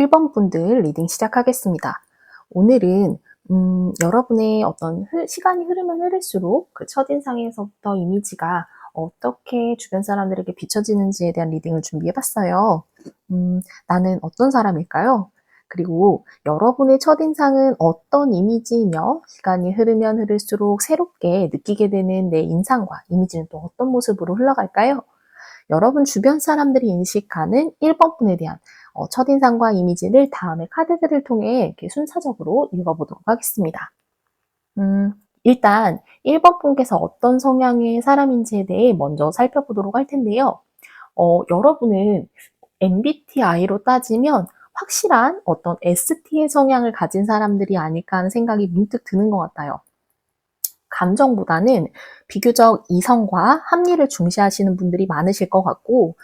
1번 분들 리딩 시작하겠습니다. 오늘은 여러분의 어떤 시간이 흐르면 흐를수록 그 첫인상에서부터 이미지가 어떻게 주변 사람들에게 비춰지는지에 대한 리딩을 준비해봤어요. 나는 어떤 사람일까요? 그리고 여러분의 첫인상은 어떤 이미지이며 시간이 흐르면 흐를수록 새롭게 느끼게 되는 내 인상과 이미지는 또 어떤 모습으로 흘러갈까요? 여러분 주변 사람들이 인식하는 1번 분에 대한 첫인상과 이미지를 다음에 카드들을 통해 이렇게 순차적으로 읽어보도록 하겠습니다. 일단 1번 분께서 어떤 성향의 사람인지에 대해 먼저 살펴보도록 할 텐데요. 여러분은 MBTI로 따지면 확실한 어떤 ST의 성향을 가진 사람들이 아닐까 하는 생각이 문득 드는 것 같아요. 감정보다는 비교적 이성과 합리를 중시하시는 분들이 많으실 것 같고,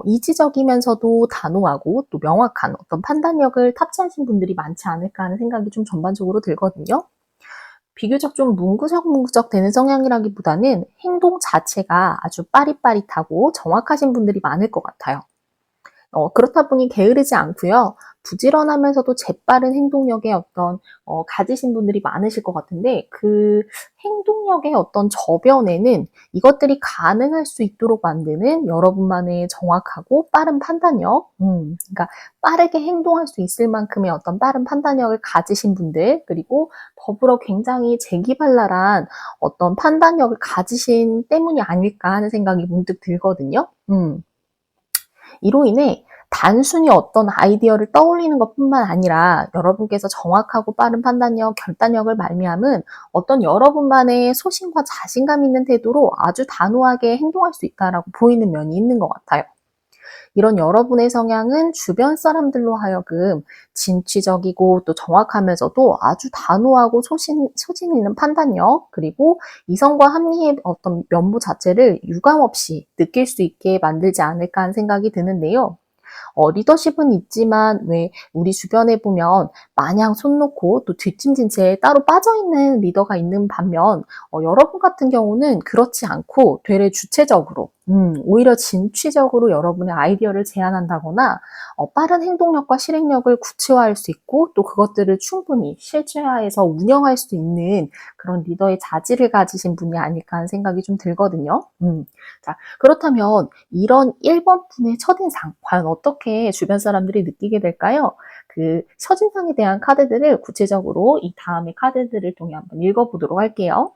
이지적이면서도 단호하고 또 명확한 어떤 판단력을 탑재하신 분들이 많지 않을까 하는 생각이 좀 전반적으로 들거든요. 비교적 좀 뭉구적뭉구적 되는 성향이라기보다는 행동 자체가 아주 빠릿빠릿하고 정확하신 분들이 많을 것 같아요. 그렇다 보니 게으르지 않고요. 부지런하면서도 재빠른 행동력의 어떤 가지신 분들이 많으실 것 같은데 그 행동력의 어떤 저변에는 이것들이 가능할 수 있도록 만드는 여러분만의 정확하고 빠른 판단력, 그러니까 빠르게 행동할 수 있을 만큼의 어떤 빠른 판단력을 가지신 분들, 그리고 더불어 굉장히 재기발랄한 어떤 판단력을 가지신 때문이 아닐까 하는 생각이 문득 들거든요. 이로 인해 단순히 어떤 아이디어를 떠올리는 것뿐만 아니라 여러분께서 정확하고 빠른 판단력, 결단력을 말미암은 어떤 여러분만의 소신과 자신감 있는 태도로 아주 단호하게 행동할 수 있다라고 보이는 면이 있는 것 같아요. 이런 여러분의 성향은 주변 사람들로 하여금 진취적이고 또 정확하면서도 아주 단호하고 소신 있는 판단력, 그리고 이성과 합리의 어떤 면모 자체를 유감없이 느낄 수 있게 만들지 않을까 하는 생각이 드는데요. 리더십은 있지만 왜 우리 주변에 보면 마냥 손 놓고 또 뒷짐진 채 따로 빠져있는 리더가 있는 반면 여러분 같은 경우는 그렇지 않고 되레 주체적으로 오히려 진취적으로 여러분의 아이디어를 제안한다거나 빠른 행동력과 실행력을 구체화할 수 있고 또 그것들을 충분히 실체화해서 운영할 수 있는 그런 리더의 자질을 가지신 분이 아닐까 하는 생각이 좀 들거든요. 자, 그렇다면 이런 1번 분의 첫인상 과연 어떻게 주변 사람들이 느끼게 될까요? 그 첫인상에 대한 카드들을 구체적으로 이 다음의 카드들을 통해 한번 읽어보도록 할게요.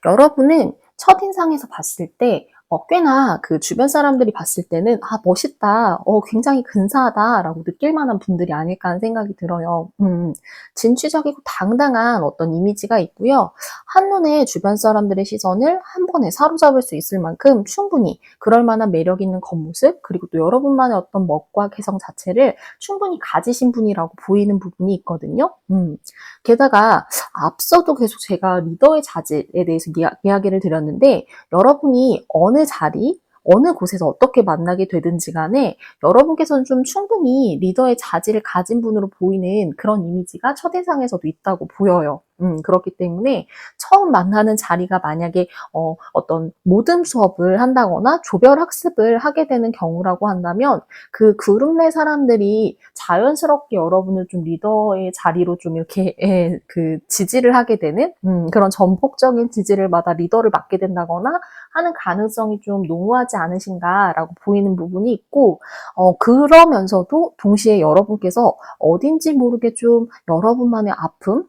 여러분은 첫인상에서 봤을 때 꽤나 그 주변 사람들이 봤을 때는 멋있다, 굉장히 근사하다 라고 느낄 만한 분들이 아닐까 하는 생각이 들어요. 진취적이고 당당한 어떤 이미지가 있고요. 한눈에 주변 사람들의 시선을 한 번에 사로잡을 수 있을 만큼 충분히 그럴 만한 매력 있는 겉모습, 그리고 또 여러분만의 어떤 멋과 개성 자체를 충분히 가지신 분이라고 보이는 부분이 있거든요. 게다가 앞서도 계속 제가 리더의 자질에 대해서 이야기를 드렸는데 여러분이 어느 자리, 어느 곳에서 어떻게 만나게 되든지 간에 여러분께서는 좀 충분히 리더의 자질을 가진 분으로 보이는 그런 이미지가 첫인상에서도 있다고 보여요. 그렇기 때문에 처음 만나는 자리가 만약에 어떤 모듬 수업을 한다거나 조별 학습을 하게 되는 경우라고 한다면 그 그룹 내 사람들이 자연스럽게 여러분을 좀 리더의 자리로 좀 이렇게 그 지지를 하게 되는 그런 전폭적인 지지를 받아 리더를 맡게 된다거나 하는 가능성이 좀 농후하지 않으신가라고 보이는 부분이 있고 그러면서도 동시에 여러분께서 어딘지 모르게 좀 여러분만의 아픔,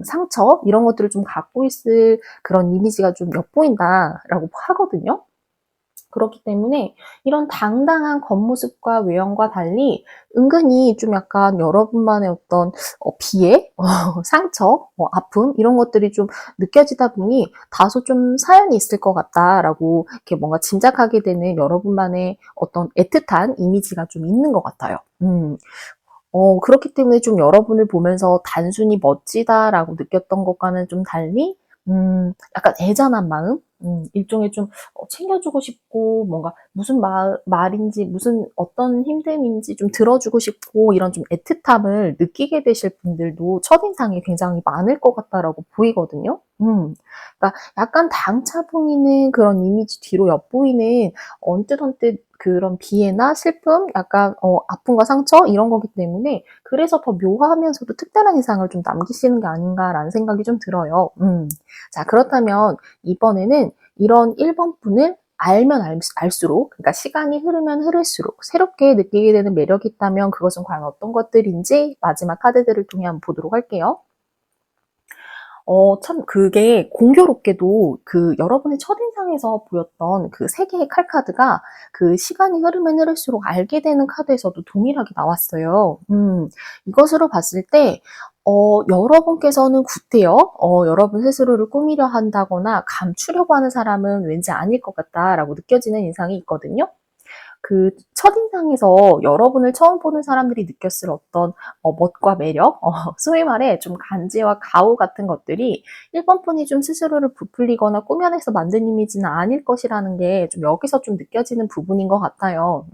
상처 이런 것들을 좀 갖고 있을 그런 이미지가 좀 엿보인다라고 하거든요. 그렇기 때문에 이런 당당한 겉모습과 외형과 달리 은근히 좀 약간 여러분만의 어떤 비애, 상처, 아픔 이런 것들이 좀 느껴지다 보니 다소 좀 사연이 있을 것 같다라고 이렇게 뭔가 짐작하게 되는 여러분만의 어떤 애틋한 이미지가 좀 있는 것 같아요. 그렇기 때문에 좀 여러분을 보면서 단순히 멋지다라고 느꼈던 것과는 좀 달리 약간 애잔한 마음? 일종의 좀 챙겨주고 싶고 뭔가 무슨 말인지 무슨 어떤 힘듦인지 좀 들어주고 싶고 이런 좀 애틋함을 느끼게 되실 분들도 첫인상이 굉장히 많을 것 같다라고 보이거든요. 그러니까 약간 당차 보이는 그런 이미지 뒤로 엿보이는 언뜻 그런 비애나 슬픔, 약간 아픔과 상처 이런 거기 때문에 그래서 더 묘하면서도 특별한 인상을 좀 남기시는 게 아닌가라는 생각이 좀 들어요. 자, 그렇다면 이번에는 이런 1번 분을 알면 알수록, 그러니까 시간이 흐르면 흐를수록 새롭게 느끼게 되는 매력이 있다면 그것은 과연 어떤 것들인지 마지막 카드들을 통해 한번 보도록 할게요. 참 그게 공교롭게도 그 여러분의 첫인상에서 보였던 그 세 개의 칼카드가 그 시간이 흐르면 흐를수록 알게 되는 카드에서도 동일하게 나왔어요. 이것으로 봤을 때 여러분께서는 구태여 여러분 스스로를 꾸미려 한다거나 감추려고 하는 사람은 왠지 아닐 것 같다라고 느껴지는 인상이 있거든요. 그 첫인상에서 여러분을 처음 보는 사람들이 느꼈을 어떤 멋과 매력, 소위 말해 좀 간지와 가오 같은 것들이 1번 분이 좀 스스로를 부풀리거나 꾸며내서 만든 이미지는 아닐 것이라는 게 좀 여기서 좀 느껴지는 부분인 것 같아요.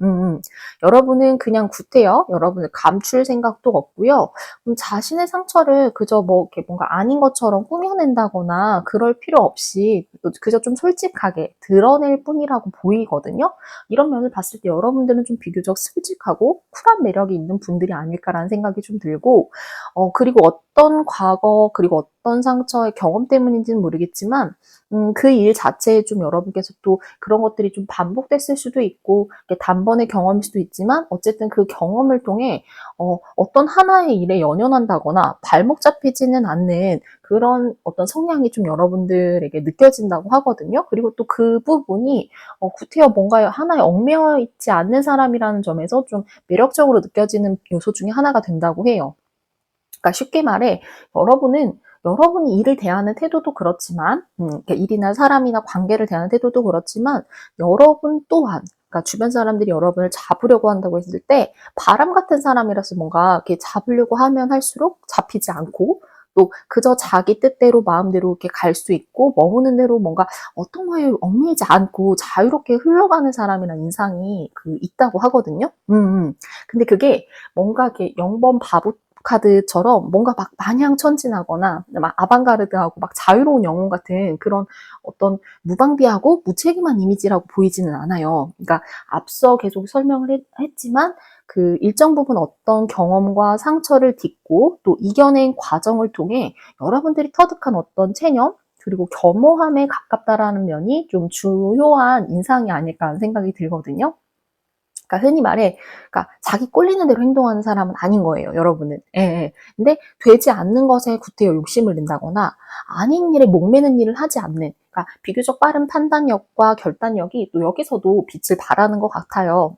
여러분은 그냥 구태여 여러분을 감출 생각도 없고요. 자신의 상처를 그저 뭐 이렇게 뭔가 아닌 것처럼 꾸며낸다거나 그럴 필요 없이 그저 좀 솔직하게 드러낼 뿐이라고 보이거든요. 이런 면을 봤을 때 여러분들은 좀 비교적 솔직하고 쿨한 매력이 있는 분들이 아닐까라는 생각이 좀 들고, 그리고 어떤 과거, 그리고 어떤 상처의 경험 때문인지는 모르겠지만, 그 일 자체에 좀 여러분께서 또 그런 것들이 좀 반복됐을 수도 있고, 단번의 경험일 수도 있지만, 어쨌든 그 경험을 통해, 어떤 하나의 일에 연연한다거나, 발목 잡히지는 않는 그런 어떤 성향이 좀 여러분들에게 느껴진다고 하거든요. 그리고 또 그 부분이 구태여 뭔가 하나에 얽매여 있지 않는 사람이라는 점에서 좀 매력적으로 느껴지는 요소 중에 하나가 된다고 해요. 그러니까 쉽게 말해 여러분은 여러분이 일을 대하는 태도도 그렇지만 그러니까 일이나 사람이나 관계를 대하는 태도도 그렇지만 여러분 또한 그러니까 주변 사람들이 여러분을 잡으려고 한다고 했을 때 바람 같은 사람이라서 뭔가 이렇게 잡으려고 하면 할수록 잡히지 않고 또 그저 자기 뜻대로 마음대로 이렇게 갈 수 있고 머무는 대로 뭔가 어떤 거에 얽매이지 않고 자유롭게 흘러가는 사람이라는 인상이 있다고 하거든요. 근데 그게 뭔가 이렇게 0번 바보 카드처럼 뭔가 막 마냥 천진하거나 막 아방가르드하고 막 자유로운 영혼 같은 그런 어떤 무방비하고 무책임한 이미지라고 보이지는 않아요. 그러니까 앞서 계속 설명을 했지만 그 일정 부분 어떤 경험과 상처를 딛고 또 이겨낸 과정을 통해 여러분들이 터득한 어떤 체념 그리고 겸허함에 가깝다라는 면이 좀 중요한 인상이 아닐까 하는 생각이 들거든요. 그러니까 흔히 말해, 그러니까 자기 꼴리는 대로 행동하는 사람은 아닌 거예요, 여러분은. 예, 예. 근데 되지 않는 것에 구태여 욕심을 낸다거나 아닌 일에 목매는 일을 하지 않는, 그러니까 비교적 빠른 판단력과 결단력이 또 여기서도 빛을 발하는 것 같아요.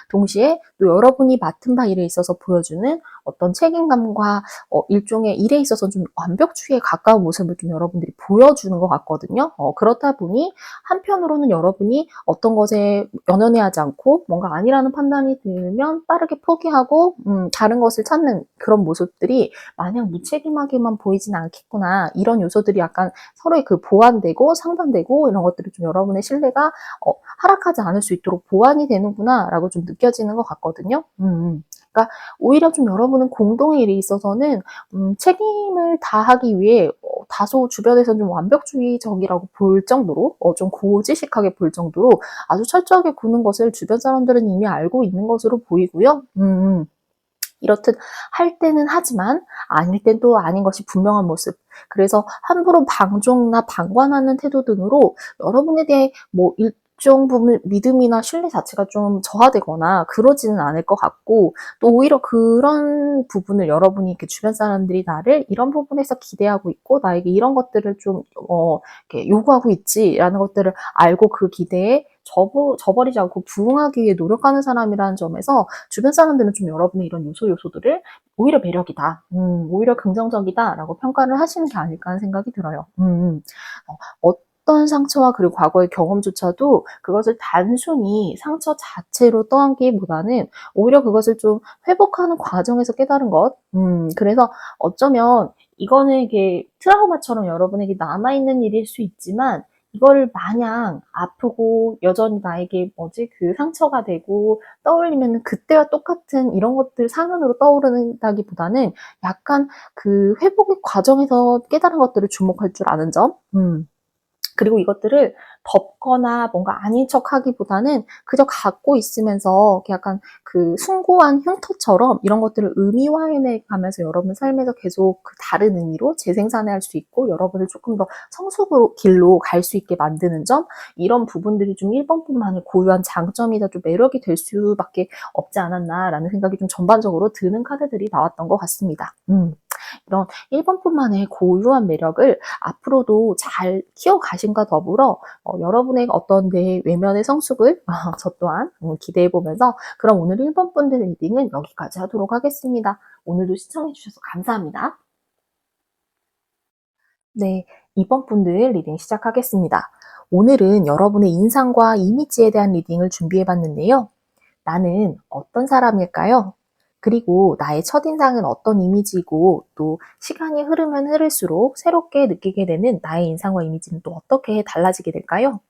동시에 또 여러분이 맡은 바 일에 있어서 보여주는 어떤 책임감과 일종의 일에 있어서 좀 완벽주의에 가까운 모습을 좀 여러분들이 보여주는 것 같거든요. 그렇다 보니 한편으로는 여러분이 어떤 것에 연연해하지 않고 뭔가 아니라는 판단이 들면 빠르게 포기하고 다른 것을 찾는 그런 모습들이 마냥 무책임하게만 보이진 않겠구나. 이런 요소들이 약간 서로의 보완되고 상반되고 이런 것들이 좀 여러분의 신뢰가 하락하지 않을 수 있도록 보완이 되는구나라고 좀 느껴지는 것 같거든요. 그러니까 오히려 좀 여러분은 공동의 일에 있어서는 책임을 다하기 위해 다소 주변에서는 좀 완벽주의적이라고 볼 정도로 좀 고지식하게 볼 정도로 아주 철저하게 구는 것을 주변 사람들은 이미 알고 있는 것으로 보이고요. 이렇듯 할 때는 하지만 아닐 땐 또 아닌 것이 분명한 모습. 그래서 함부로 방종이나 방관하는 태도 등으로 여러분에 대해 뭐 일정 부분 믿음이나 신뢰 자체가 좀 저하되거나 그러지는 않을 것 같고 또 오히려 그런 부분을 여러분이 이렇게 주변 사람들이 나를 이런 부분에서 기대하고 있고 나에게 이런 것들을 좀 이렇게 요구하고 있지라는 것들을 알고 그 기대에 저버리지 않고 부응하기 위해 노력하는 사람이라는 점에서 주변 사람들은 좀 여러분의 이런 요소들을 오히려 매력이다, 오히려 긍정적이다라고 평가를 하시는 게 아닐까 하는 생각이 들어요. 어떤 상처와 그리고 과거의 경험조차도 그것을 단순히 상처 자체로 떠안기보다는 오히려 그것을 좀 회복하는 과정에서 깨달은 것. 그래서 어쩌면 이거는 이게 트라우마처럼 여러분에게 남아있는 일일 수 있지만 이거를 마냥 아프고 여전히 나에게 그 상처가 되고 떠올리면 그때와 똑같은 이런 것들 상흔으로 떠오른다기보다는 약간 그 회복의 과정에서 깨달은 것들을 주목할 줄 아는 점. 그리고 이것들을 덮거나 뭔가 아닌 척하기보다는 그저 갖고 있으면서 약간 그 숭고한 흉터처럼 이런 것들을 의미화해 가면서 여러분 삶에서 계속 그 다른 의미로 재생산할 수 있고 여러분을 조금 더 성숙으로 길로 갈 수 있게 만드는 점, 이런 부분들이 좀 1번뿐만의 고유한 장점이자 좀 매력이 될 수밖에 없지 않았나라는 생각이 좀 전반적으로 드는 카드들이 나왔던 것 같습니다. 이런 1번뿐만의 고유한 매력을 앞으로도 잘 키워가심과 더불어 여러분의 어떤 내 외면의 성숙을 저 또한 기대해보면서, 그럼 오늘 1번 분들 리딩은 여기까지 하도록 하겠습니다. 오늘도 시청해주셔서 감사합니다. 네, 2번 분들 리딩 시작하겠습니다. 오늘은 여러분의 인상과 이미지에 대한 리딩을 준비해봤는데요. 나는 어떤 사람일까요? 그리고 나의 첫인상은 어떤 이미지이고, 또 시간이 흐르면 흐를수록 새롭게 느끼게 되는 나의 인상과 이미지는 또 어떻게 달라지게 될까요?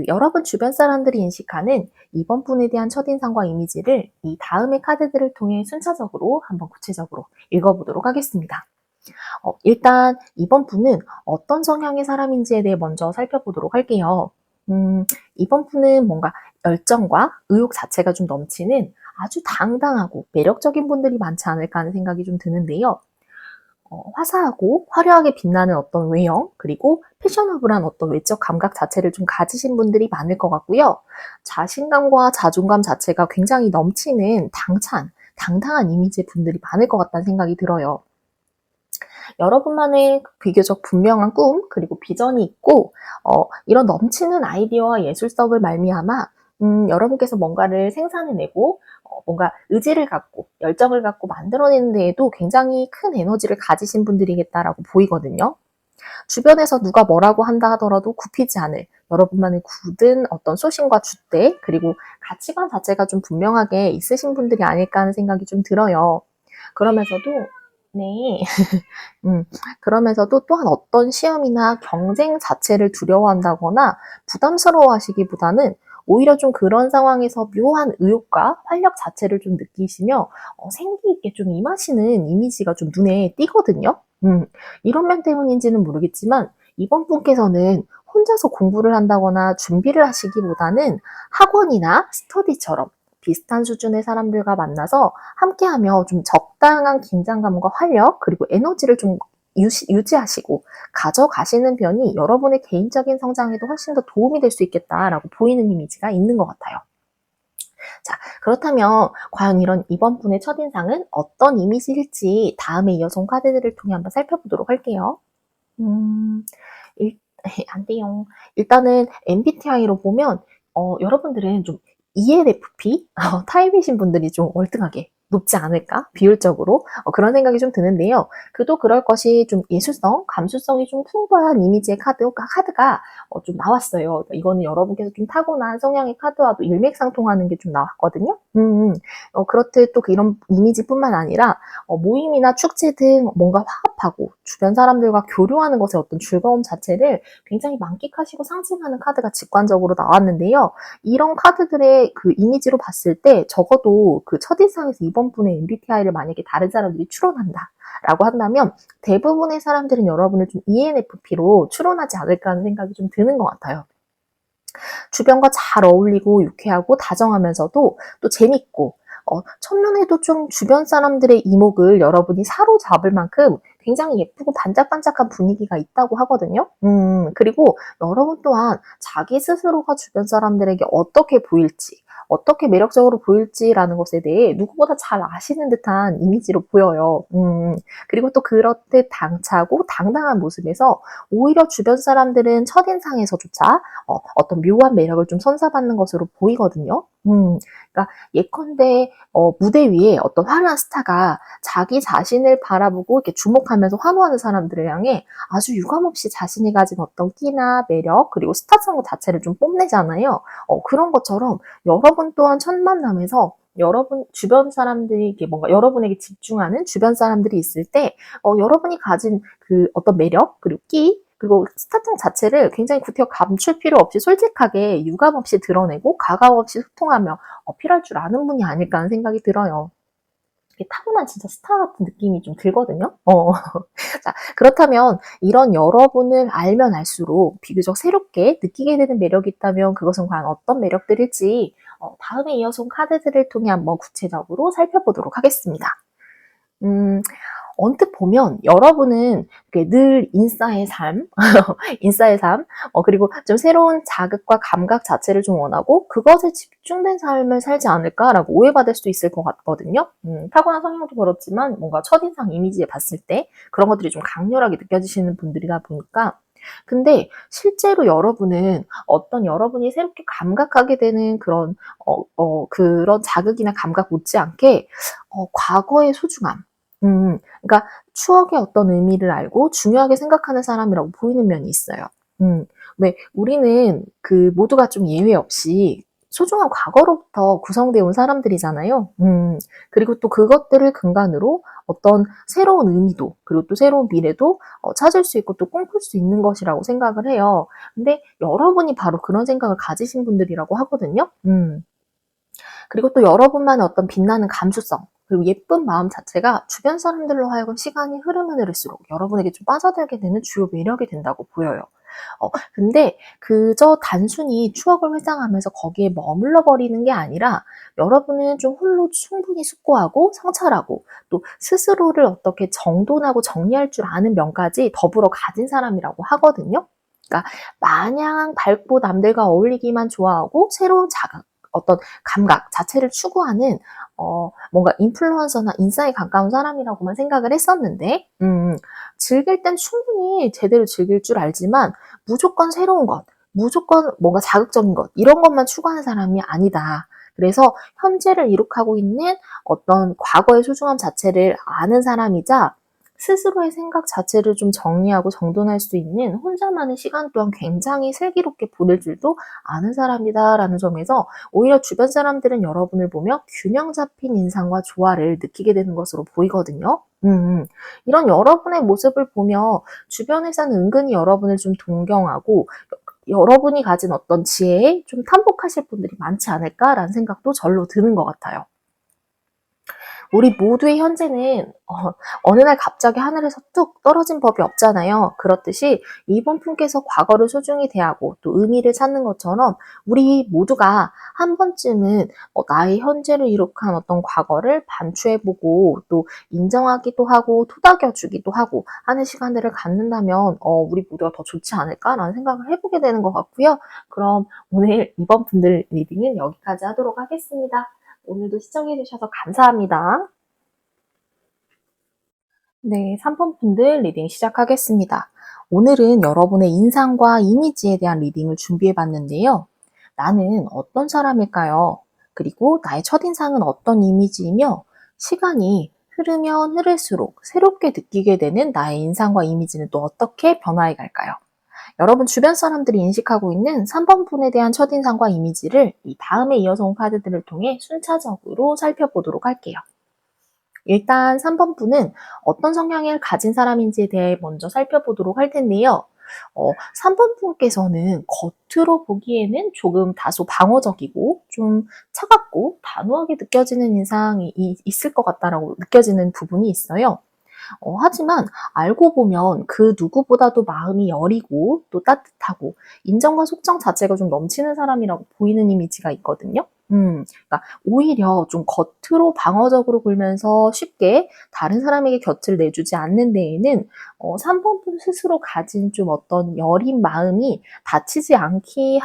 여러분 주변 사람들이 인식하는 이번 분에 대한 첫인상과 이미지를 이 다음의 카드들을 통해 순차적으로 한번 구체적으로 읽어보도록 하겠습니다. 일단 이번 분은 어떤 성향의 사람인지에 대해 먼저 살펴보도록 할게요. 이번 분은 뭔가 열정과 의욕 자체가 좀 넘치는 아주 당당하고 매력적인 분들이 많지 않을까 하는 생각이 좀 드는데요. 화사하고 화려하게 빛나는 어떤 외형, 그리고 패셔너블한 어떤 외적 감각 자체를 좀 가지신 분들이 많을 것 같고요. 자신감과 자존감 자체가 굉장히 넘치는 당당한 이미지의 분들이 많을 것 같다는 생각이 들어요. 여러분만의 비교적 분명한 꿈, 그리고 비전이 있고, 이런 넘치는 아이디어와 예술성을 말미암아 여러분께서 뭔가를 생산해내고 뭔가 의지를 갖고 열정을 갖고 만들어내는 데에도 굉장히 큰 에너지를 가지신 분들이겠다라고 보이거든요. 주변에서 누가 뭐라고 한다 하더라도 굽히지 않을 여러분만의 굳은 어떤 소신과 줏대, 그리고 가치관 자체가 좀 분명하게 있으신 분들이 아닐까 하는 생각이 좀 들어요. 그러면서도 네. 그러면서도 또한 어떤 시험이나 경쟁 자체를 두려워한다거나 부담스러워하시기보다는 오히려 좀 그런 상황에서 묘한 의욕과 활력 자체를 좀 느끼시며 생기 있게 좀 임하시는 이미지가 좀 눈에 띄거든요. 이런 면 때문인지는 모르겠지만 이번 분께서는 혼자서 공부를 한다거나 준비를 하시기보다는 학원이나 스터디처럼 비슷한 수준의 사람들과 만나서 함께하며 좀 적당한 긴장감과 활력, 그리고 에너지를 좀 유지하시고 가져가시는 편이 여러분의 개인적인 성장에도 훨씬 더 도움이 될 수 있겠다라고 보이는 이미지가 있는 것 같아요. 자, 그렇다면 과연 이번 분의 첫인상은 어떤 이미지일지 다음에 이어서 온 카드들을 통해 한번 살펴보도록 할게요. 안 돼요. 일단은 MBTI로 보면 여러분들은 좀 ENFP 타입이신 분들이 좀 월등하게 높지 않을까? 비율적으로 그런 생각이 좀 드는데요. 그도 그럴 것이 좀 예술성, 감수성이 좀 풍부한 이미지의 카드가 좀 나왔어요. 이거는 여러분께서 좀 타고난 성향의 카드와도 일맥상통하는 게 좀 나왔거든요. 그렇듯 또 이런 이미지뿐만 아니라 모임이나 축제 등 뭔가 화합하고 주변 사람들과 교류하는 것의 어떤 즐거움 자체를 굉장히 만끽하시고 상징하는 카드가 직관적으로 나왔는데요. 이런 카드들의 그 이미지로 봤을 때 적어도 그 첫인상에서 이번 분의 MBTI를 만약에 다른 사람들이 추론한다 라고 한다면 대부분의 사람들은 여러분을 좀 ENFP로 추론하지 않을까 하는 생각이 좀 드는 것 같아요. 주변과 잘 어울리고 유쾌하고 다정하면서도 또 재밌고 첫눈에도 좀 주변 사람들의 이목을 여러분이 사로잡을 만큼 굉장히 예쁘고 반짝반짝한 분위기가 있다고 하거든요. 그리고 여러분 또한 자기 스스로가 주변 사람들에게 어떻게 보일지, 어떻게 매력적으로 보일지라는 것에 대해 누구보다 잘 아시는 듯한 이미지로 보여요. 그리고 또 그렇듯 당차고 당당한 모습에서 오히려 주변 사람들은 첫인상에서조차 어떤 묘한 매력을 좀 선사받는 것으로 보이거든요. 그러니까 예컨대 무대 위에 어떤 화려한 스타가 자기 자신을 바라보고 이렇게 주목하면서 환호하는 사람들을 향해 아주 유감없이 자신이 가진 어떤 끼나 매력, 그리고 스타성 자체를 좀 뽐내잖아요. 그런 것처럼 여러분 또한 첫 만남에서 여러분 주변 사람들이 이렇게 뭔가 여러분에게 집중하는 주변 사람들이 있을 때 여러분이 가진 그 어떤 매력, 그리고 끼, 그리고 스타성 자체를 굉장히 구태여 감출 필요 없이 솔직하게 유감 없이 드러내고 가감 없이 소통하며 어필할 줄 아는 분이 아닐까 하는 생각이 들어요. 타고난 진짜 스타 같은 느낌이 좀 들거든요. 자, 그렇다면 이런 여러분을 알면 알수록 비교적 새롭게 느끼게 되는 매력이 있다면 그것은 과연 어떤 매력들일지 다음에 이어서 온 카드들을 통해 한번 구체적으로 살펴보도록 하겠습니다. 언뜻 보면 여러분은 늘 인싸의 삶, 인싸의 삶, 그리고 좀 새로운 자극과 감각 자체를 좀 원하고 그것에 집중된 삶을 살지 않을까라고 오해받을 수 있을 것 같거든요. 타고난 성향도 그렇지만 뭔가 첫인상 이미지에 봤을 때 그런 것들이 좀 강렬하게 느껴지시는 분들이다 보니까 근데 실제로 여러분은 어떤 여러분이 새롭게 감각하게 되는 그런 자극이나 감각 못지않게 과거의 소중함, 그러니까 추억의 어떤 의미를 알고 중요하게 생각하는 사람이라고 보이는 면이 있어요. 왜 우리는 모두가 좀 예외 없이 소중한 과거로부터 구성되어 온 사람들이잖아요. 그리고 또 그것들을 근간으로 어떤 새로운 의미도 그리고 또 새로운 미래도 찾을 수 있고 또 꿈꿀 수 있는 것이라고 생각을 해요. 근데 여러분이 바로 그런 생각을 가지신 분들이라고 하거든요. 그리고 또 여러분만의 어떤 빛나는 감수성 그리고 예쁜 마음 자체가 주변 사람들로 하여금 시간이 흐르면 흐를수록 여러분에게 좀 빠져들게 되는 주요 매력이 된다고 보여요. 근데 그저 단순히 추억을 회상하면서 거기에 머물러 버리는 게 아니라 여러분은 좀 홀로 충분히 숙고하고 성찰하고 또 스스로를 어떻게 정돈하고 정리할 줄 아는 면까지 더불어 가진 사람이라고 하거든요. 그러니까 마냥 밝고 남들과 어울리기만 좋아하고 새로운 자극, 어떤 감각 자체를 추구하는 뭔가 인플루언서나 인싸에 가까운 사람이라고만 생각을 했었는데 즐길 땐 충분히 제대로 즐길 줄 알지만 무조건 새로운 것, 무조건 뭔가 자극적인 것 이런 것만 추구하는 사람이 아니다. 그래서 현재를 이룩하고 있는 어떤 과거의 소중함 자체를 아는 사람이자 스스로의 생각 자체를 좀 정리하고 정돈할 수 있는 혼자만의 시간 또한 굉장히 슬기롭게 보낼 줄도 아는 사람이다라는 점에서 오히려 주변 사람들은 여러분을 보며 균형 잡힌 인상과 조화를 느끼게 되는 것으로 보이거든요. 이런 여러분의 모습을 보며 주변에서는 은근히 여러분을 좀 동경하고 여러분이 가진 어떤 지혜에 좀 탐복하실 분들이 많지 않을까라는 생각도 절로 드는 것 같아요. 우리 모두의 현재는 어느 날 갑자기 하늘에서 뚝 떨어진 법이 없잖아요. 그렇듯이 이번 분께서 과거를 소중히 대하고 또 의미를 찾는 것처럼 우리 모두가 한 번쯤은 나의 현재를 이룩한 어떤 과거를 반추해보고 또 인정하기도 하고 토닥여주기도 하고 하는 시간들을 갖는다면 우리 모두가 더 좋지 않을까라는 생각을 해보게 되는 것 같고요. 그럼 오늘 이번 분들 리딩은 여기까지 하도록 하겠습니다. 오늘도 시청해주셔서 감사합니다. 네, 3번 분들 리딩 시작하겠습니다. 오늘은 여러분의 인상과 이미지에 대한 리딩을 준비해봤는데요. 나는 어떤 사람일까요? 그리고 나의 첫인상은 어떤 이미지이며 시간이 흐르면 흐를수록 새롭게 느끼게 되는 나의 인상과 이미지는 또 어떻게 변화해 갈까요? 여러분 주변 사람들이 인식하고 있는 3번 분에 대한 첫인상과 이미지를 이 다음에 이어서 온 카드들을 통해 순차적으로 살펴보도록 할게요. 일단 3번 분은 어떤 성향을 가진 사람인지에 대해 먼저 살펴보도록 할 텐데요. 3번 분께서는 겉으로 보기에는 조금 다소 방어적이고 좀 차갑고 단호하게 느껴지는 인상이 있을 것 같다라고 느껴지는 부분이 있어요. 하지만 알고 보면 그 누구보다도 마음이 여리고 또 따뜻하고 인정과 속정 자체가 좀 넘치는 사람이라고 보이는 이미지가 있거든요. 그러니까 오히려 좀 겉으로 방어적으로 굴면서 쉽게 다른 사람에게 곁을 내주지 않는 데에는 3번 분 스스로 가진 좀 어떤 여린 마음이 다치지 않게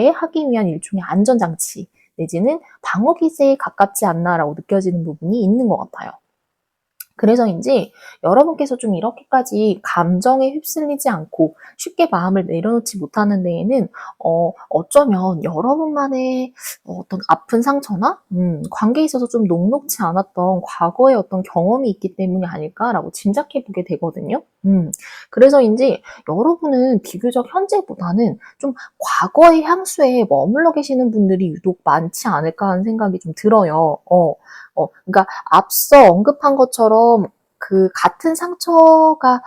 하기 위한 일종의 안전장치 내지는 방어기제에 가깝지 않나라고 느껴지는 부분이 있는 것 같아요. 그래서인지 여러분께서 좀 이렇게까지 감정에 휩쓸리지 않고 쉽게 마음을 내려놓지 못하는 데에는 어쩌면 여러분만의 어떤 아픈 상처나 관계에 있어서 좀 녹록지 않았던 과거의 어떤 경험이 있기 때문이 아닐까라고 짐작해 보게 되거든요. 그래서인지 여러분은 비교적 현재보다는 좀 과거의 향수에 머물러 계시는 분들이 유독 많지 않을까 하는 생각이 좀 들어요. 그러니까 앞서 언급한 것처럼 그 같은 상처가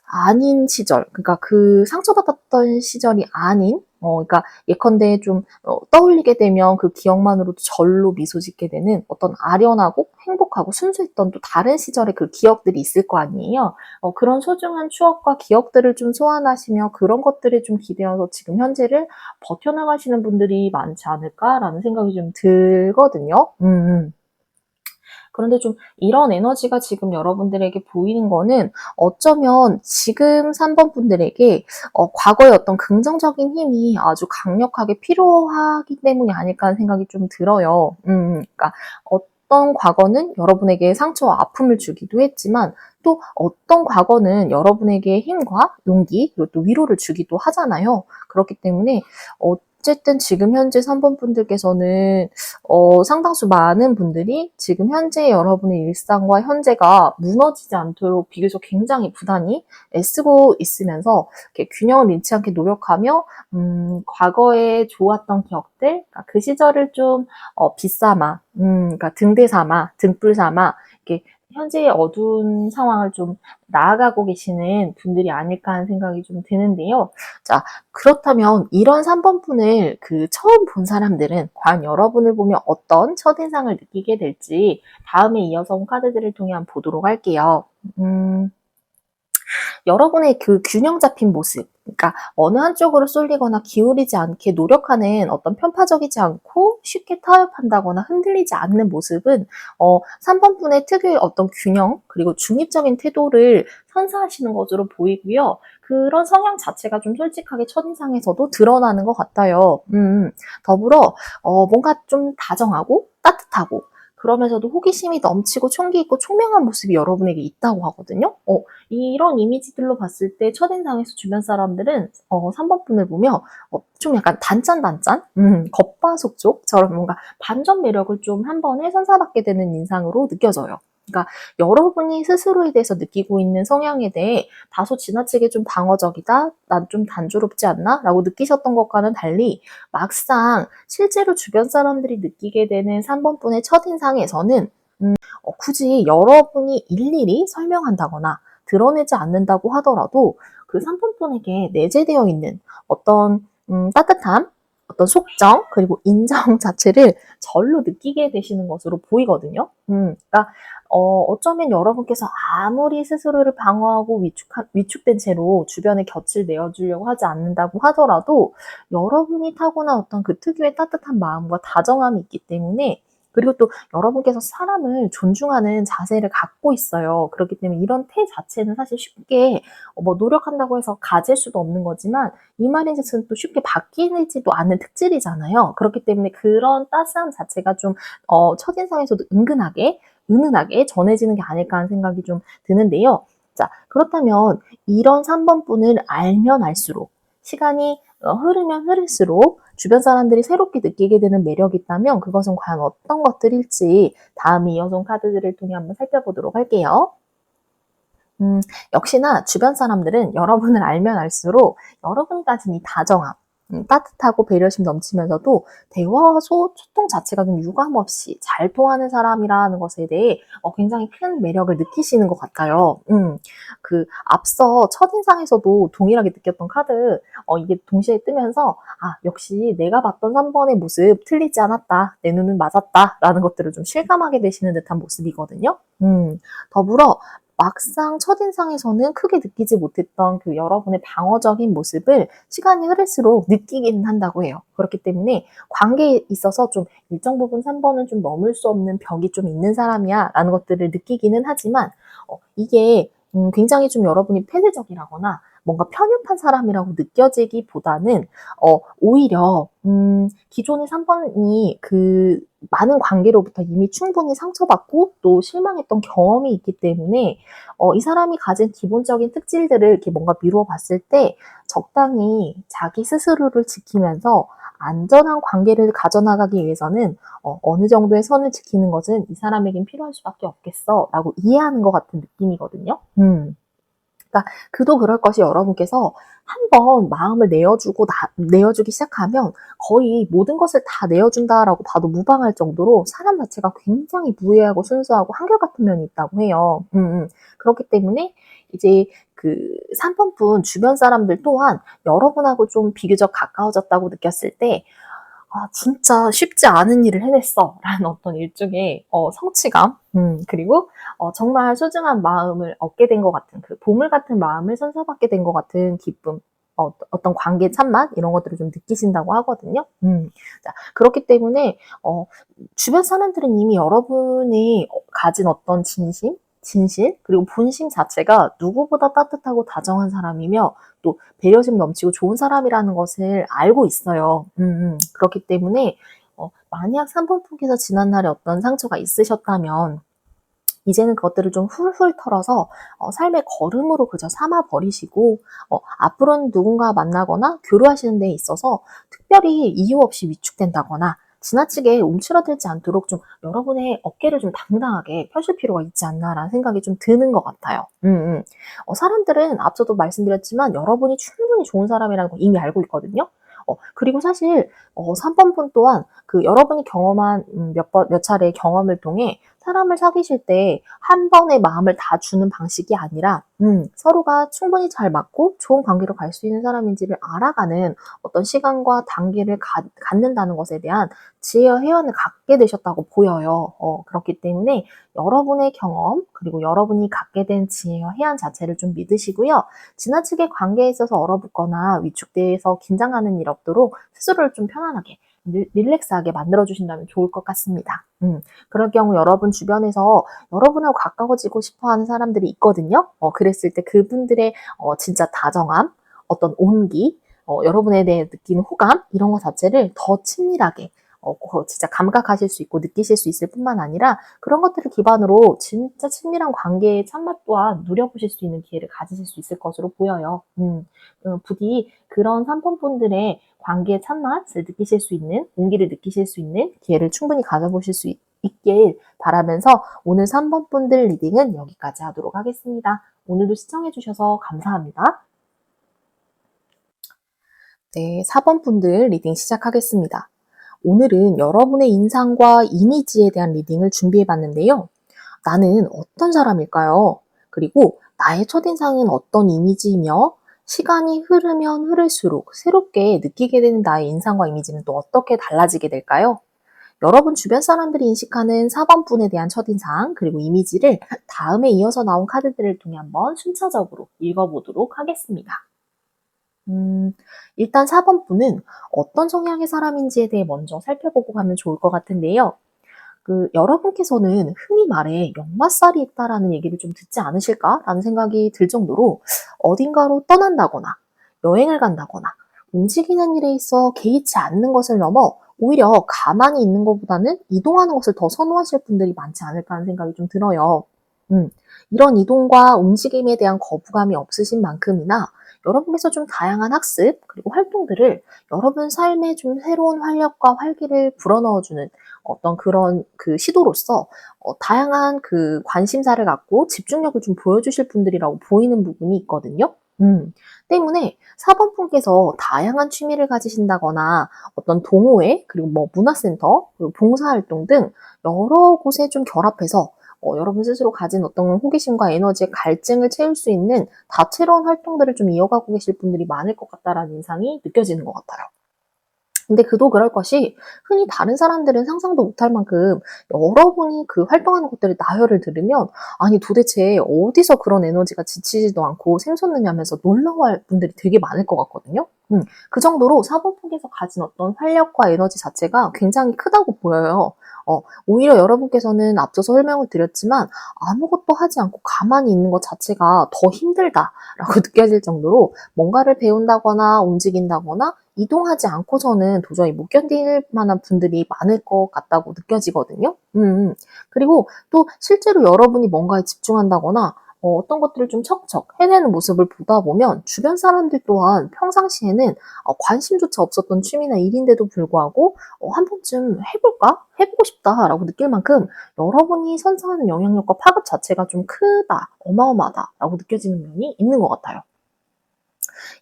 아닌 시절, 그러니까 그 상처받았던 시절이 아닌 그러니까 예컨대 좀 떠올리게 되면 그 기억만으로도 절로 미소 짓게 되는 어떤 아련하고 행복하고 순수했던 또 다른 시절의 그 기억들이 있을 거 아니에요. 그런 소중한 추억과 기억들을 좀 소환하시며 그런 것들에 좀 기대어서 지금 현재를 버텨나가시는 분들이 많지 않을까라는 생각이 좀 들거든요. 그런데 좀 이런 에너지가 지금 여러분들에게 보이는 거는 어쩌면 지금 3번 분들에게 과거의 어떤 긍정적인 힘이 아주 강력하게 필요하기 때문이 아닐까 하는 생각이 좀 들어요. 그러니까 어떤 과거는 여러분에게 상처와 아픔을 주기도 했지만 또 어떤 과거는 여러분에게 힘과 용기 그리고 또 위로를 주기도 하잖아요. 그렇기 때문에 어쨌든 지금 현재 3번 분들께서는 상당수 많은 분들이 지금 현재 여러분의 일상과 현재가 무너지지 않도록 비교적 굉장히 부단히 애쓰고 있으면서 이렇게 균형을 잃지 않게 노력하며 과거에 좋았던 기억들, 그러니까 그 시절을 좀 빗삼아, 그러니까 등대 삼아, 등불 삼아 이렇게 현재의 어두운 상황을 좀 나아가고 계시는 분들이 아닐까 하는 생각이 좀 드는데요. 자, 그렇다면 이런 3번 분을 처음 본 사람들은 과연 여러분을 보며 어떤 첫인상을 느끼게 될지 다음에 이어서 온 카드들을 통해 한번 보도록 할게요. 여러분의 그 균형 잡힌 모습, 그러니까 어느 한쪽으로 쏠리거나 기울이지 않게 노력하는 어떤 편파적이지 않고 쉽게 타협한다거나 흔들리지 않는 모습은 3번 분의 특유의 어떤 균형 그리고 중립적인 태도를 선사하시는 것으로 보이고요. 그런 성향 자체가 좀 솔직하게 첫인상에서도 드러나는 것 같아요. 더불어 뭔가 좀 다정하고 따뜻하고 그러면서도 호기심이 넘치고 총기 있고 총명한 모습이 여러분에게 있다고 하거든요. 이런 이미지들로 봤을 때 첫인상에서 주변 사람들은 3번 분을 보며 좀 약간 단짠단짠, 겉바속촉처럼 뭔가 반전 매력을 좀 한 번에 선사받게 되는 인상으로 느껴져요. 그러니까 여러분이 스스로에 대해서 느끼고 있는 성향에 대해 다소 지나치게 좀 방어적이다, 난 좀 단조롭지 않나? 라고 느끼셨던 것과는 달리 막상 실제로 주변 사람들이 느끼게 되는 3번 분의 첫인상에서는 굳이 여러분이 일일이 설명한다거나 드러내지 않는다고 하더라도 그 3번 분에게 내재되어 있는 어떤 따뜻함, 어떤 속정, 그리고 인정 자체를 절로 느끼게 되시는 것으로 보이거든요. 그러니까 어쩌면 여러분께서 아무리 스스로를 방어하고 위축된 채로 주변에 곁을 내어주려고 하지 않는다고 하더라도 여러분이 타고난 어떤 그 특유의 따뜻한 마음과 다정함이 있기 때문에 그리고 또 여러분께서 사람을 존중하는 자세를 갖고 있어요. 그렇기 때문에 이런 태 자체는 사실 쉽게 뭐 노력한다고 해서 가질 수도 없는 거지만 이 말인즉슨 또 쉽게 바뀌지도 않는 특질이잖아요. 그렇기 때문에 그런 따스함 자체가 좀 첫인상에서도 은은하게 전해지는 게 아닐까 하는 생각이 좀 드는데요. 자, 그렇다면 이런 3번 분을 알면 알수록 시간이 흐르면 흐를수록 주변 사람들이 새롭게 느끼게 되는 매력이 있다면 그것은 과연 어떤 것들일지 다음 이어서 온 카드들을 통해 한번 살펴보도록 할게요. 역시나 주변 사람들은 여러분을 알면 알수록 여러분이 가진 이 다정함, 따뜻하고 배려심 넘치면서도 대화와 소통 자체가 좀 유감없이 잘 통하는 사람이라는 것에 대해 굉장히 큰 매력을 느끼시는 것 같아요. 앞서 첫인상에서도 동일하게 느꼈던 카드, 이게 동시에 뜨면서, 역시 내가 봤던 3번의 모습 틀리지 않았다. 내 눈은 맞았다. 라는 것들을 좀 실감하게 되시는 듯한 모습이거든요. 더불어 막상 첫인상에서는 크게 느끼지 못했던 그 여러분의 방어적인 모습을 시간이 흐를수록 느끼기는 한다고 해요. 그렇기 때문에 관계에 있어서 좀 일정 부분 3번은 좀 넘을 수 없는 벽이 좀 있는 사람이야 라는 것들을 느끼기는 하지만 이게 굉장히 좀 여러분이 폐쇄적이라거나 뭔가 편협한 사람이라고 느껴지기보다는 오히려 기존의 3번이 그 많은 관계로부터 이미 충분히 상처받고 또 실망했던 경험이 있기 때문에 이 사람이 가진 기본적인 특질들을 이렇게 뭔가 미루어 봤을 때 적당히 자기 스스로를 지키면서 안전한 관계를 가져나가기 위해서는 어느 정도의 선을 지키는 것은 이 사람에겐 필요할 수밖에 없겠어 라고 이해하는 것 같은 느낌이거든요. 그러니까 그도 그럴 것이 여러분께서 한번 마음을 내어주기 시작하면 거의 모든 것을 다 내어준다라고 봐도 무방할 정도로 사람 자체가 굉장히 무해하고 순수하고 한결같은 면이 있다고 해요. 그렇기 때문에 이제 그 3번분 주변 사람들 또한 여러분하고 좀 비교적 가까워졌다고 느꼈을 때 진짜 쉽지 않은 일을 해냈어 라는 어떤 일종의 성취감, 그리고 정말 소중한 마음을 얻게 된 것 같은 그 보물 같은 마음을 선사받게 된 것 같은 기쁨, 어떤 관계 참맛 이런 것들을 좀 느끼신다고 하거든요. 자, 그렇기 때문에 주변 사람들은 이미 여러분이 가진 어떤 진실, 그리고 본심 자체가 누구보다 따뜻하고 다정한 사람이며 또 배려심 넘치고 좋은 사람이라는 것을 알고 있어요. 그렇기 때문에 만약 3번분께서 지난날에 어떤 상처가 있으셨다면 이제는 그것들을 좀 훌훌 털어서 삶의 걸음으로 그저 삼아 버리시고 앞으로는 누군가 만나거나 교류하시는 데 있어서 특별히 이유 없이 위축된다거나 지나치게 움츠러들지 않도록 좀 여러분의 어깨를 좀 당당하게 펴실 필요가 있지 않나라는 생각이 좀 드는 것 같아요. 사람들은 앞서도 말씀드렸지만 여러분이 충분히 좋은 사람이라는 걸 이미 알고 있거든요. 그리고 사실 3번분 또한 그 여러분이 경험한 몇 차례의 경험을 통해 사람을 사귀실 때 한 번의 마음을 다 주는 방식이 아니라 서로가 충분히 잘 맞고 좋은 관계로 갈 수 있는 사람인지를 알아가는 어떤 시간과 단계를 갖는다는 것에 대한 지혜와 해안을 갖게 되셨다고 보여요. 그렇기 때문에 여러분의 경험 그리고 여러분이 갖게 된 지혜와 해안 자체를 좀 믿으시고요. 지나치게 관계에 있어서 얼어붙거나 위축돼서 긴장하는 일 없도록 스스로를 좀 편안하게 릴렉스하게 만들어주신다면 좋을 것 같습니다. 그럴 경우 여러분 주변에서 여러분하고 가까워지고 싶어하는 사람들이 있거든요. 그랬을 때 그분들의 진짜 다정함, 어떤 온기, 여러분에 대해 느끼는 호감 이런 것 자체를 더 친밀하게 진짜 감각하실 수 있고 느끼실 수 있을 뿐만 아니라 그런 것들을 기반으로 진짜 친밀한 관계의 참맛 또한 누려보실 수 있는 기회를 가지실 수 있을 것으로 보여요. 부디 그런 3번분들의 관계의 참맛을 느끼실 수 있는, 온기를 느끼실 수 있는 기회를 충분히 가져보실 수 있길 바라면서 오늘 3번분들 리딩은 여기까지 하도록 하겠습니다. 오늘도 시청해주셔서 감사합니다. 네, 4번분들 리딩 시작하겠습니다. 오늘은 여러분의 인상과 이미지에 대한 리딩을 준비해봤는데요. 나는 어떤 사람일까요? 그리고 나의 첫인상은 어떤 이미지이며 시간이 흐르면 흐를수록 새롭게 느끼게 되는 나의 인상과 이미지는 또 어떻게 달라지게 될까요? 여러분 주변 사람들이 인식하는 4번분에 대한 첫인상 그리고 이미지를 다음에 이어서 나온 카드들을 통해 한번 순차적으로 읽어보도록 하겠습니다. 일단 4번분은 어떤 성향의 사람인지에 대해 먼저 살펴보고 가면 좋을 것 같은데요. 여러분께서는 흔히 말해 역마살이 있다라는 얘기를 좀 듣지 않으실까라는 생각이 들 정도로 어딘가로 떠난다거나 여행을 간다거나 움직이는 일에 있어 개의치 않는 것을 넘어 오히려 가만히 있는 것보다는 이동하는 것을 더 선호하실 분들이 많지 않을까 하는 생각이 좀 들어요. 이런 이동과 움직임에 대한 거부감이 없으신 만큼이나 여러분께서 좀 다양한 학습 그리고 활동들을 여러분 삶에 좀 새로운 활력과 활기를 불어넣어주는 어떤 그런 그 시도로서 다양한 그 관심사를 갖고 집중력을 좀 보여주실 분들이라고 보이는 부분이 있거든요. 때문에 4번분께서 다양한 취미를 가지신다거나 어떤 동호회 그리고 뭐 문화센터 그리고 봉사활동 등 여러 곳에 좀 결합해서 여러분 스스로 가진 어떤 호기심과 에너지의 갈증을 채울 수 있는 다채로운 활동들을 좀 이어가고 계실 분들이 많을 것 같다라는 인상이 느껴지는 것 같아요. 근데 그도 그럴 것이 흔히 다른 사람들은 상상도 못할 만큼 여러분이 그 활동하는 것들을 나열을 들으면 아니 도대체 어디서 그런 에너지가 지치지도 않고 샘솟느냐면서 놀라워할 분들이 되게 많을 것 같거든요. 그 정도로 4번분께서 가진 어떤 활력과 에너지 자체가 굉장히 크다고 보여요. 오히려 여러분께서는 앞서서 설명을 드렸지만 아무것도 하지 않고 가만히 있는 것 자체가 더 힘들다라고 느껴질 정도로 뭔가를 배운다거나 움직인다거나 이동하지 않고서는 도저히 못 견딜 만한 분들이 많을 것 같다고 느껴지거든요. 그리고 또 실제로 여러분이 뭔가에 집중한다거나 어떤 것들을 좀 척척 해내는 모습을 보다 보면 주변 사람들 또한 평상시에는 관심조차 없었던 취미나 일인데도 불구하고 한 번쯤 해볼까? 해보고 싶다라고 느낄 만큼 여러분이 선사하는 영향력과 파급 자체가 좀 크다, 어마어마하다라고 느껴지는 면이 있는 것 같아요.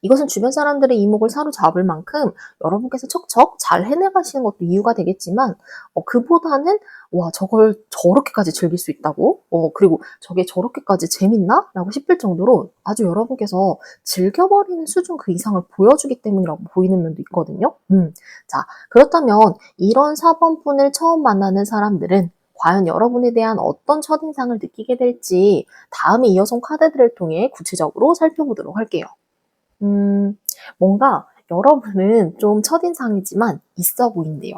이것은 주변 사람들의 이목을 사로잡을 만큼 여러분께서 척척 잘 해내가시는 것도 이유가 되겠지만 그보다는 와 저걸 저렇게까지 즐길 수 있다고? 그리고 저게 저렇게까지 재밌나? 라고 싶을 정도로 아주 여러분께서 즐겨버리는 수준 그 이상을 보여주기 때문이라고 보이는 면도 있거든요. 자, 그렇다면 이런 4번분을 처음 만나는 사람들은 과연 여러분에 대한 어떤 첫인상을 느끼게 될지 다음에 이어서 카드들을 통해 구체적으로 살펴보도록 할게요. 뭔가 여러분은 좀 첫인상이지만 있어 보인대요.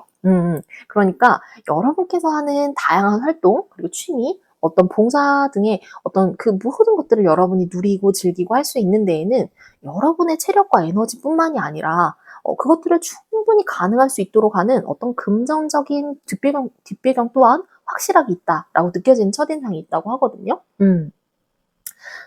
그러니까 여러분께서 하는 다양한 활동, 그리고 취미, 어떤 봉사 등의 어떤 그 모든 것들을 여러분이 누리고 즐기고 할 수 있는 데에는 여러분의 체력과 에너지뿐만이 아니라 그것들을 충분히 가능할 수 있도록 하는 어떤 금전적인 뒷배경 또한 확실하게 있다라고 느껴지는 첫인상이 있다고 하거든요.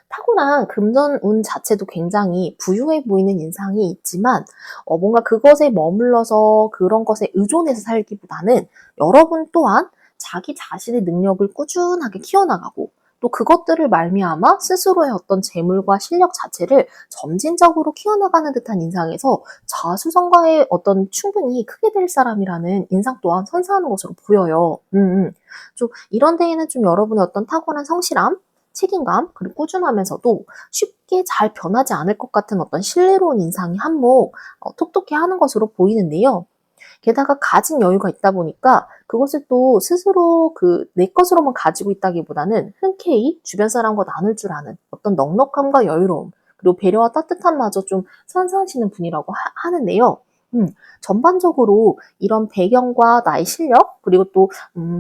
타고난 금전운 자체도 굉장히 부유해 보이는 인상이 있지만 뭔가 그것에 머물러서 그런 것에 의존해서 살기보다는 여러분 또한 자기 자신의 능력을 꾸준하게 키워나가고 또 그것들을 말미암아 스스로의 어떤 재물과 실력 자체를 점진적으로 키워나가는 듯한 인상에서 자수성가의 어떤 충분히 크게 될 사람이라는 인상 또한 선사하는 것으로 보여요. 좀 이런 데에는 좀 여러분의 어떤 타고난 성실함, 책임감, 그리고 꾸준하면서도 쉽게 잘 변하지 않을 것 같은 어떤 신뢰로운 인상이 한몫 톡톡히 하는 것으로 보이는데요. 게다가 가진 여유가 있다 보니까 그것을 또 스스로 내 것으로만 가지고 있다기보다는 흔쾌히 주변 사람과 나눌 줄 아는 어떤 넉넉함과 여유로움, 그리고 배려와 따뜻함마저 좀 선사하시는 분이라고 하는데요. 전반적으로 이런 배경과 나의 실력, 그리고 또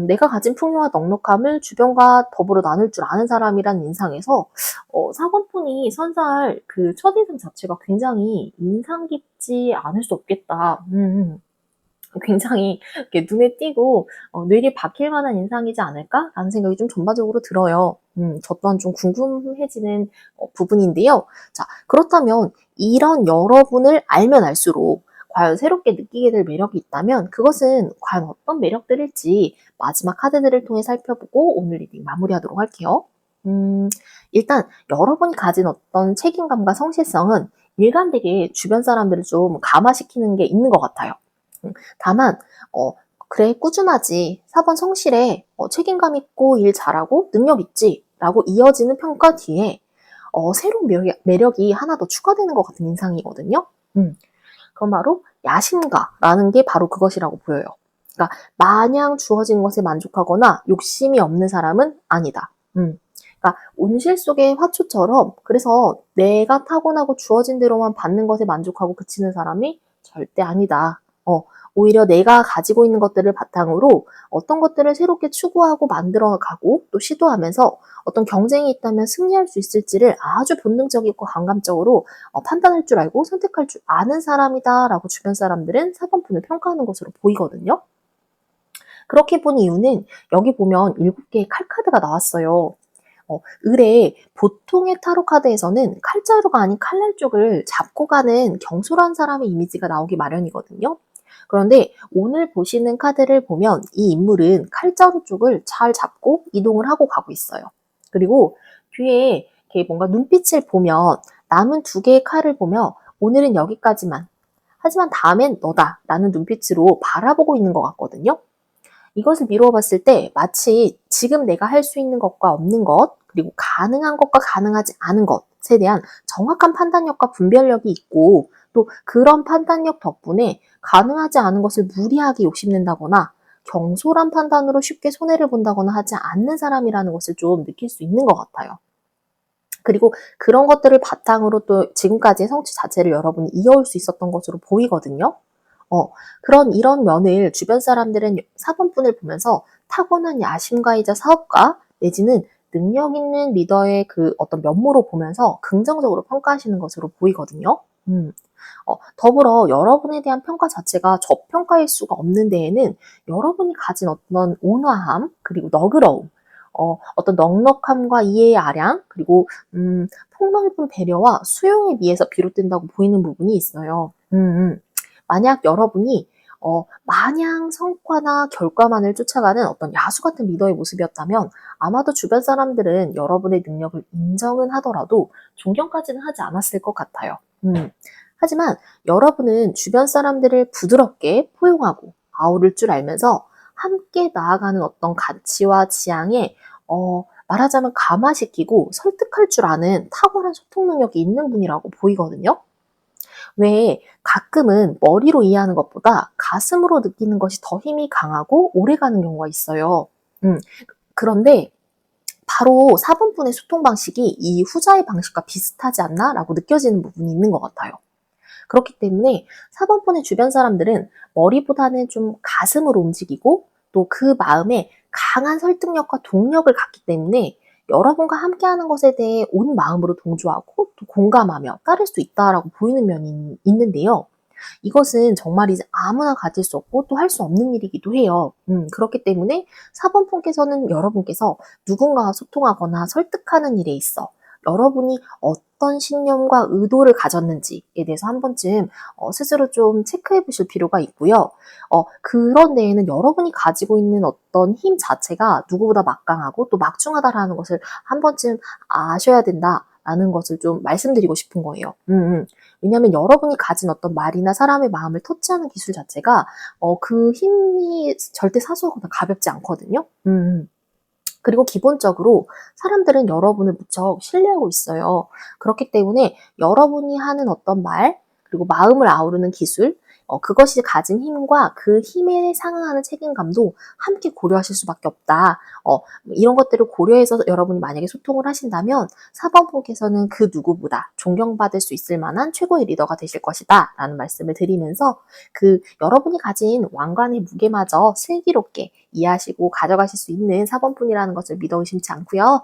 내가 가진 풍요와 넉넉함을 주변과 더불어 나눌 줄 아는 사람이라는 인상에서 4번분이 선사할 그 첫인상 자체가 굉장히 인상 깊지 않을 수 없겠다. 굉장히 이렇게 눈에 띄고 뇌리에 박힐 만한 인상이지 않을까라는 생각이 좀 전반적으로 들어요. 저 또한 좀 궁금해지는 부분인데요. 자, 그렇다면 이런 여러분을 알면 알수록 과연 새롭게 느끼게 될 매력이 있다면 그것은 과연 어떤 매력들일지 마지막 카드들을 통해 살펴보고 오늘 리딩 마무리하도록 할게요. 일단 여러분이 가진 어떤 책임감과 성실성은 일관되게 주변 사람들을 좀 감화시키는 게 있는 것 같아요. 다만 그래 꾸준하지, 4번 성실해, 책임감 있고 일 잘하고 능력 있지 라고 이어지는 평가 뒤에 새로운 매력이 하나 더 추가되는 것 같은 인상이거든요. 그건 바로 야심가라는 게 바로 그것이라고 보여요. 그러니까 마냥 주어진 것에 만족하거나 욕심이 없는 사람은 아니다. 그러니까 온실 속의 화초처럼 그래서 내가 타고나고 주어진 대로만 받는 것에 만족하고 그치는 사람이 절대 아니다. 오히려 내가 가지고 있는 것들을 바탕으로 어떤 것들을 새롭게 추구하고 만들어가고 또 시도하면서 어떤 경쟁이 있다면 승리할 수 있을지를 아주 본능적이고 감감적으로 판단할 줄 알고 선택할 줄 아는 사람이다 라고 주변 사람들은 4번분을 평가하는 것으로 보이거든요. 그렇게 본 이유는 여기 보면 7개의 칼카드가 나왔어요. 을에 보통의 타로 카드에서는 칼자루가 아닌 칼날 쪽을 잡고 가는 경솔한 사람의 이미지가 나오기 마련이거든요. 그런데 오늘 보시는 카드를 보면 이 인물은 칼자루 쪽을 잘 잡고 이동을 하고 가고 있어요. 그리고 뒤에 이렇게 뭔가 눈빛을 보면 남은 2개의 칼을 보며 오늘은 여기까지만, 하지만 다음엔 너다 라는 눈빛으로 바라보고 있는 것 같거든요. 이것을 미루어 봤을 때 마치 지금 내가 할 수 있는 것과 없는 것, 그리고 가능한 것과 가능하지 않은 것에 대한 정확한 판단력과 분별력이 있고 또 그런 판단력 덕분에 가능하지 않은 것을 무리하게 욕심낸다거나 경솔한 판단으로 쉽게 손해를 본다거나 하지 않는 사람이라는 것을 좀 느낄 수 있는 것 같아요. 그리고 그런 것들을 바탕으로 또 지금까지의 성취 자체를 여러분이 이어올 수 있었던 것으로 보이거든요. 이런 면을 주변 사람들은 4번분을 보면서 타고난 야심가이자 사업가 내지는 능력 있는 리더의 그 어떤 면모로 보면서 긍정적으로 평가하시는 것으로 보이거든요. 더불어 여러분에 대한 평가 자체가 저평가일 수가 없는 데에는 여러분이 가진 어떤 온화함, 그리고 너그러움, 어떤 넉넉함과 이해의 아량, 그리고 폭넓은 배려와 수용에 비해서 비롯된다고 보이는 부분이 있어요. 만약 여러분이 마냥 성과나 결과만을 쫓아가는 어떤 야수 같은 리더의 모습이었다면 아마도 주변 사람들은 여러분의 능력을 인정은 하더라도 존경까지는 하지 않았을 것 같아요. 하지만 여러분은 주변 사람들을 부드럽게 포용하고 아우를 줄 알면서 함께 나아가는 어떤 가치와 지향에 말하자면 감화시키고 설득할 줄 아는 탁월한 소통 능력이 있는 분이라고 보이거든요. 왜 가끔은 머리로 이해하는 것보다 가슴으로 느끼는 것이 더 힘이 강하고 오래가는 경우가 있어요. 그런데 바로 4번분의 소통 방식이 이 후자의 방식과 비슷하지 않나? 라고 느껴지는 부분이 있는 것 같아요. 그렇기 때문에 4번분의 주변 사람들은 머리보다는 좀 가슴으로 움직이고 또 그 마음에 강한 설득력과 동력을 갖기 때문에 여러분과 함께하는 것에 대해 온 마음으로 동조하고 또 공감하며 따를 수 있다라고 보이는 면이 있는데요. 이것은 정말 이제 아무나 가질 수 없고 또 할 수 없는 일이기도 해요. 그렇기 때문에 4번분께서는 여러분께서 누군가와 소통하거나 설득하는 일에 있어 여러분이 어떤 신념과 의도를 가졌는지에 대해서 한 번쯤 스스로 좀 체크해 보실 필요가 있고요. 그런 데에는 여러분이 가지고 있는 어떤 힘 자체가 누구보다 막강하고 또 막중하다라는 것을 한 번쯤 아셔야 된다라는 것을 좀 말씀드리고 싶은 거예요. 왜냐하면 여러분이 가진 어떤 말이나 사람의 마음을 터치하는 기술 자체가 그 힘이 절대 사소하거나 가볍지 않거든요. 그리고 기본적으로 사람들은 여러분을 무척 신뢰하고 있어요. 그렇기 때문에 여러분이 하는 어떤 말, 그리고 마음을 아우르는 기술, 그것이 가진 힘과 그 힘에 상응하는 책임감도 함께 고려하실 수밖에 없다. 이런 것들을 고려해서 여러분이 만약에 소통을 하신다면 4번분께서는 그 누구보다 존경받을 수 있을 만한 최고의 리더가 되실 것이다. 라는 말씀을 드리면서 그 여러분이 가진 왕관의 무게마저 슬기롭게 이해하시고 가져가실 수 있는 4번분이라는 것을 믿어 의심치 않고요.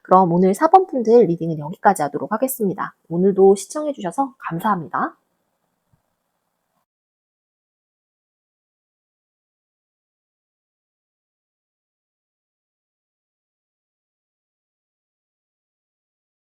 그럼 오늘 4번분들 리딩은 여기까지 하도록 하겠습니다. 오늘도 시청해주셔서 감사합니다.